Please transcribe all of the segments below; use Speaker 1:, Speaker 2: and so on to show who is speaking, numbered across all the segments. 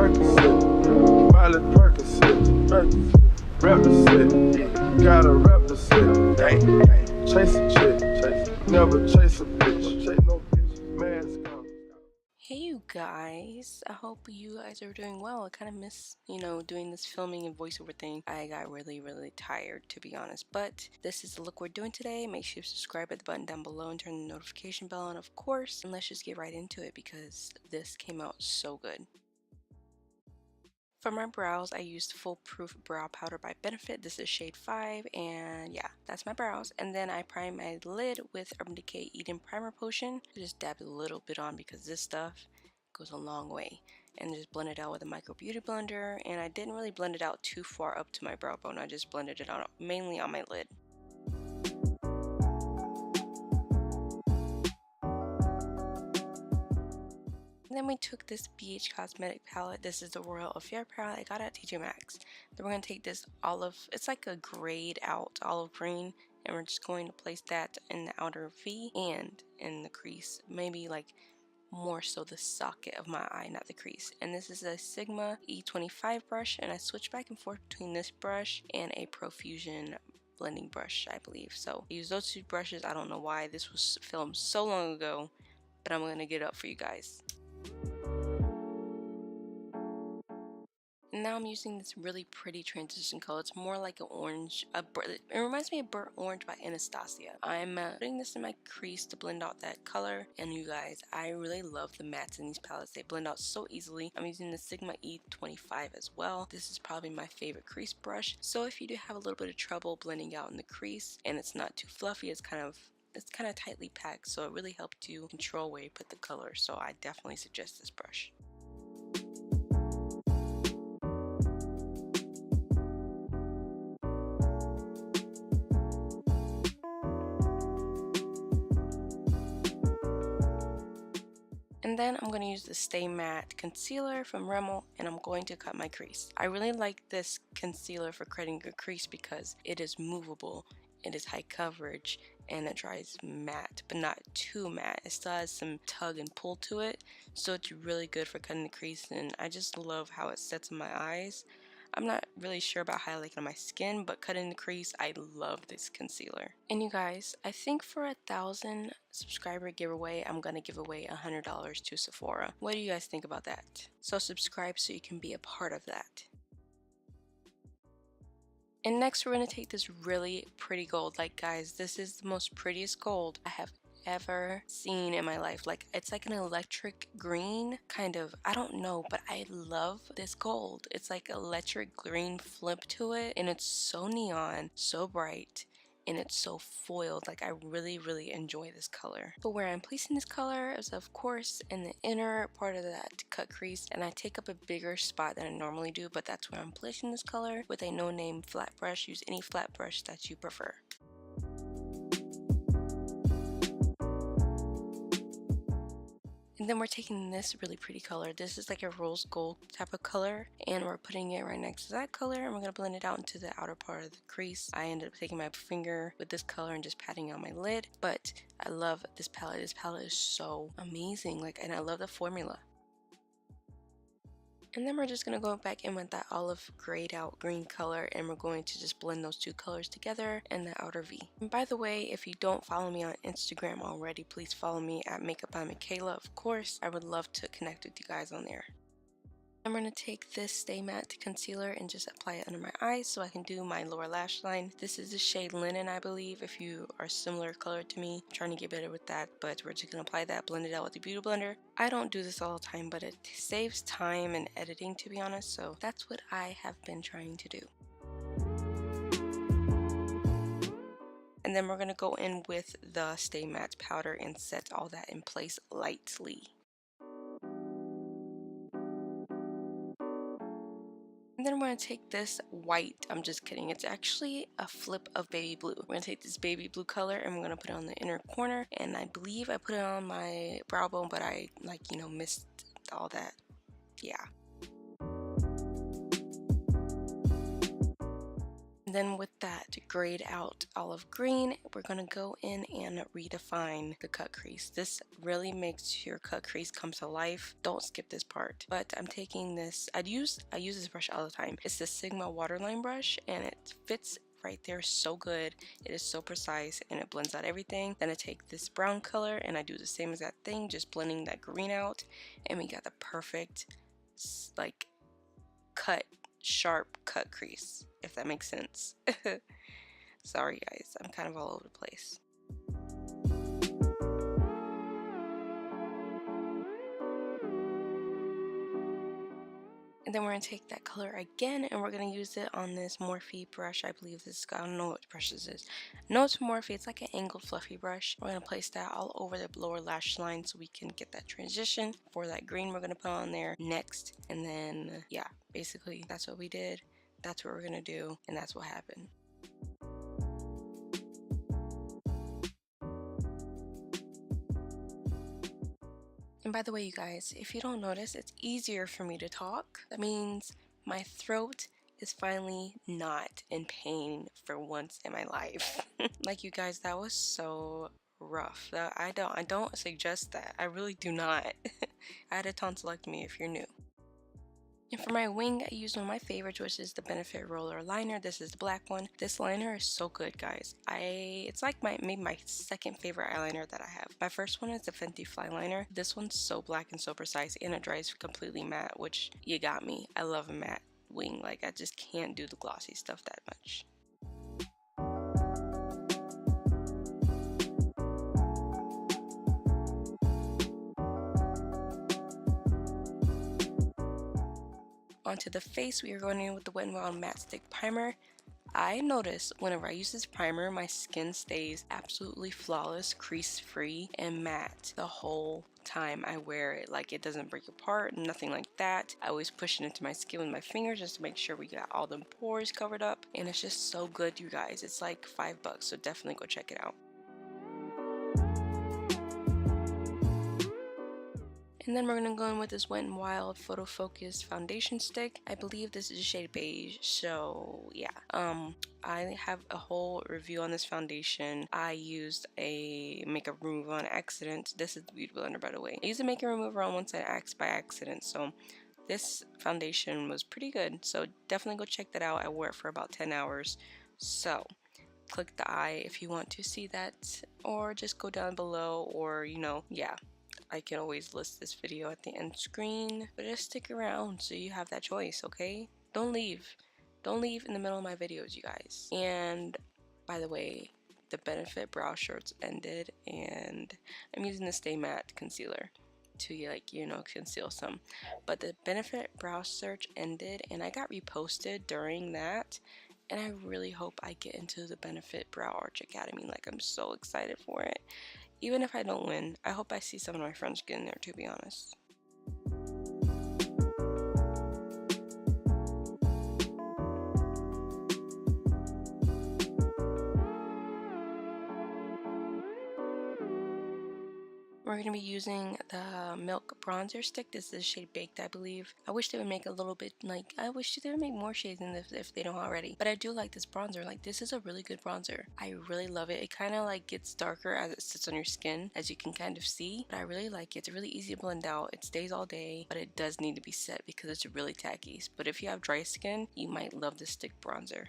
Speaker 1: Percocet, Miley Percocet, represent, gotta represent, chase a chick, never chase a bitch, chase no bitch, mask on.
Speaker 2: Hey you guys, I hope you guys are doing well. I kind of miss, doing this filming and voiceover thing. I got really tired, to be honest, but this is the look we're doing today. Make sure you subscribe at the button down below and turn the notification bell on, of course, and let's just get right into it because this came out so good. For my brows, I used Foolproof Brow Powder by Benefit. This is shade 5, and yeah, that's my brows. And then I prime my lid with Urban Decay Eden Primer Potion. I just dabbed a little bit on because this stuff goes a long way. And just blend it out with a micro beauty blender. And I didn't really blend it out too far up to my brow bone. I just blended it out mainly on my lid. And then we took this BH Cosmetic palette. This is the Royal Affair palette I got at TJ Maxx. Then we're going to take this olive, it's like a grayed out olive green, and we're just going to place that in the outer V and in the crease. Maybe like more so the socket of my eye, not the crease. And this is a Sigma E25 brush, and I switch back and forth between this brush and a Profusion blending brush, I believe. So I use those two brushes. I don't know why. This was filmed so long ago, but I'm going to get it up for you guys. Now I'm using this really pretty transition color. It's more like an orange. It reminds me of Burnt Orange by Anastasia. I'm putting this in my crease to blend out that color. And you guys, I really love the mattes in these palettes. They blend out so easily. I'm using the Sigma E25 as well. This is probably my favorite crease brush. So if you do have a little bit of trouble blending out in the crease and it's not too fluffy, it's kind of tightly packed. So it really helped you control where you put the color. So I definitely suggest this brush. And then I'm going to use the Stay Matte Concealer from Rimmel, and I'm going to cut my crease. I really like this concealer for cutting a crease because it is movable, it is high coverage, and it dries matte, but not too matte. It still has some tug and pull to it, so it's really good for cutting the crease, and I just love how it sets in my eyes. I'm not really sure about highlighting on my skin, but cutting the crease, I love this concealer. And you guys, I think for 1,000 subscriber giveaway, I'm gonna give away $100 to Sephora. What do you guys think about that? So subscribe so you can be a part of that. And next we're gonna take this really pretty gold. Like guys, this is the most prettiest gold I have ever seen in my life. Like it's like an electric green kind of, I don't know, but I love this gold. It's like electric green flip to it, and it's so neon, so bright, and it's so foiled. Like I really enjoy this color. But where I'm placing this color is of course in the inner part of that cut crease, and I take up a bigger spot than I normally do, but that's where I'm placing this color with a no-name flat brush. Use any flat brush that you prefer. And then we're taking this really pretty color. This is like a rose gold type of color, and we're putting it right next to that color, and we're going to blend it out into the outer part of the crease. I ended up taking my finger with this color and just patting on my lid, but I love this palette. This palette is so amazing, and I love the formula. And then we're just going to go back in with that olive grayed out green color, and we're going to just blend those two colors together in the outer V. And by the way, if you don't follow me on Instagram already, please follow me at MakeupByMicaylah, of course. I would love to connect with you guys on there. I'm going to take this Stay Matte Concealer and just apply it under my eyes so I can do my lower lash line. This is the shade Linen, I believe, if you are similar color to me. I'm trying to get better with that, but we're just going to apply that, blend it out with the Beauty Blender. I don't do this all the time, but it saves time and editing, to be honest, so that's what I have been trying to do. And then we're going to go in with the Stay Matte powder and set all that in place lightly. And then we're going to take this white, I'm just kidding, it's actually a flip of baby blue. We're going to take this baby blue color and we're going to put it on the inner corner, and I believe I put it on my brow bone, but I missed all that. Yeah. And then with that grayed out olive green, we're going to go in and redefine the cut crease. This really makes your cut crease come to life. Don't skip this part. But I'm taking this, I use this brush all the time. It's the Sigma waterline brush, and it fits right there so good. It is so precise and it blends out everything. Then I take this brown color and I do the same exact thing, just blending that green out, and we got the perfect like sharp cut crease, if that makes sense. Sorry guys, I'm kind of all over the place. And then we're going to take that color again and we're going to use it on this Morphe brush. I believe this, I don't know what brush this is. No, it's Morphe. It's like an angled fluffy brush. We're going to place that all over the lower lash line so we can get that transition for that green we're going to put on there next. And then, yeah, basically that's what we did. That's what we're going to do. And that's what happened. And by the way, you guys, if you don't notice, it's easier for me to talk. That means my throat is finally not in pain for once in my life. Like, you guys, that was so rough. I don't suggest that. I really do not. I had a tonsillectomy if you're new. And for my wing, I used one of my favorites, which is the Benefit Roller Liner. This is the black one. This liner is so good, guys. It's like maybe my second favorite eyeliner that I have. My first one is the Fenty Fly Liner. This one's so black and so precise, and it dries completely matte, which you got me. I love a matte wing. Like, I just can't do the glossy stuff that much. Onto the face, we are going in with the Wet n Wild Matte Stick Primer. I notice whenever I use this primer, my skin stays absolutely flawless, crease free, and matte the whole time I wear it. Like, it doesn't break apart, nothing like that. I always push it into my skin with my fingers just to make sure we got all the pores covered up, and it's just so good, you guys. It's like $5, so definitely go check it out. And then we're going to go in with this Wet n Wild Photo Focus foundation stick. I believe this is shade beige, so yeah. I have a whole review on this foundation. I used a makeup remover on accident. This is the Beauty Blender, by the way. I used a makeup remover on one side by accident, so this foundation was pretty good. So definitely go check that out. I wore it for about 10 hours. So click the eye if you want to see that, or just go down below, or yeah. I can always list this video at the end screen, but just stick around so you have that choice, okay? Don't leave. Don't leave in the middle of my videos, you guys. And by the way, the Benefit brow shirts ended, and I'm using the Stay Matte concealer to conceal some. But the Benefit brow search ended, and I got reposted during that. And I really hope I get into the Benefit Brow Arch Academy. Like, I'm so excited for it. Even if I don't win, I hope I see some of my friends get in there, to be honest. We're going to be using the Milk Bronzer Stick. This is shade Baked, I believe. I wish they would make a little bit, I wish they would make more shades in this if they don't already. But I do like this bronzer. Like, this is a really good bronzer. I really love it. It kind of like gets darker as it sits on your skin, as you can kind of see. But I really like it. It's really easy to blend out. It stays all day, but it does need to be set because it's really tacky. But if you have dry skin, you might love this stick bronzer.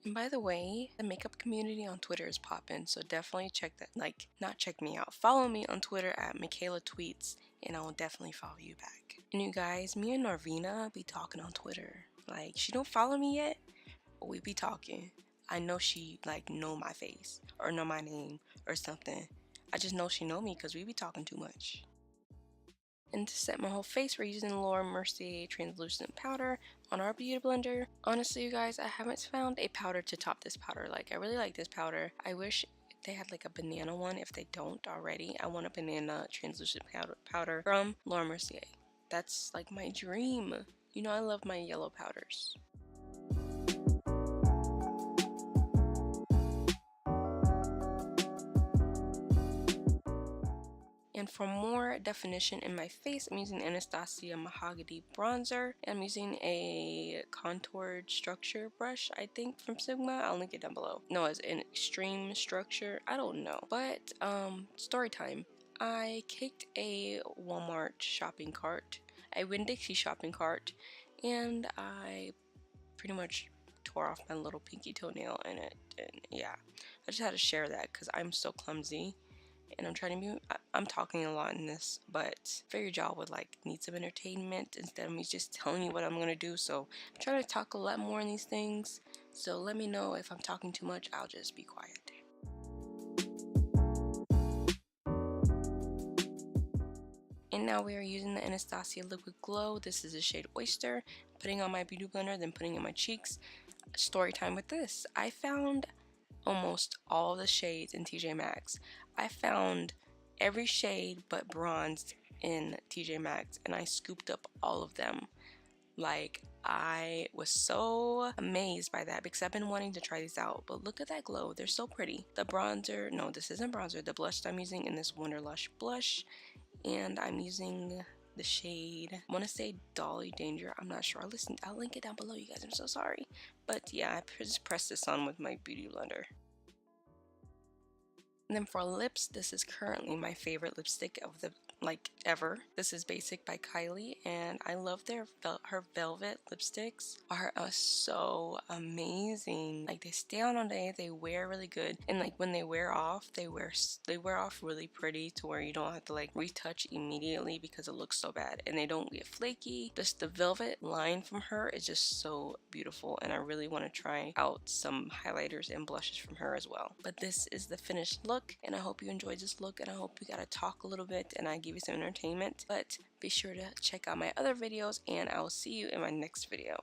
Speaker 2: And by the way, the makeup community on Twitter is popping, so definitely check that, not check me out. Follow me on Twitter at Micaylah Tweets, and I will definitely follow you back. And you guys, me and Narvina be talking on Twitter. Like, she don't follow me yet, but we be talking. I know she, know my face, or know my name, or something. I just know she know me because we be talking too much. And to set my whole face, we're using Laura Mercier translucent powder on our Beauty Blender. Honestly, you guys, I haven't found a powder to top this powder. I really like this powder. I wish they had a banana one. If they don't already, I want a banana translucent powder from Laura Mercier. That's my dream. I love my yellow powders. And for more definition in my face, I'm using Anastasia Mahogany Bronzer. I'm using a contoured structure brush, I think, from Sigma. I'll link it down below. No, it's an extreme structure. I don't know. But, story time. I kicked a Walmart shopping cart, a Winn-Dixie shopping cart, and I pretty much tore off my little pinky toenail in it. And yeah, I just had to share that because I'm so clumsy. And I'm talking a lot in this, but figured y'all would like need some entertainment instead of me just telling you what I'm gonna do. So I'm trying to talk a lot more in these things. So let me know if I'm talking too much. I'll just be quiet. And now we are using the Anastasia Liquid Glow. This is the shade Oyster. Putting on my beauty blender, then putting in my cheeks. Story time with this. I found almost all the shades in TJ Maxx. I found every shade but bronzed in TJ Maxx, and I scooped up all of them. Like, I was so amazed by that because I've been wanting to try these out. But look at that glow. They're so pretty. The bronzer, no, this isn't bronzer. The blush that I'm using in this Wonderlush blush, and I'm using the shade, I want to say Dolly Danger. I'm not sure. I'll link it down below, you guys. I'm so sorry. But yeah, I just pressed this on with my beauty blender. And then for lips, this is currently my favorite lipstick of the ever. This is Basic by Kylie, and I love her velvet lipsticks are so amazing. Like, they stay on all day, they wear really good, and like when they wear off, they wear off really pretty to where you don't have to like retouch immediately because it looks so bad, and they don't get flaky. Just the velvet line from her is just so beautiful, and I really want to try out some highlighters and blushes from her as well. But this is the finished look, and I hope you enjoyed this look, and I hope we got to talk a little bit and I give you some entertainment. But be sure to check out my other videos, and I will see you in my next video.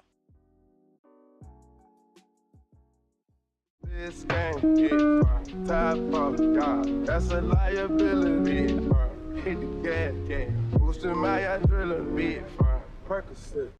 Speaker 1: This game get fine. Top of God, that's a liability. Hit the gas, boosting my adrenaline, be fine. Percocet.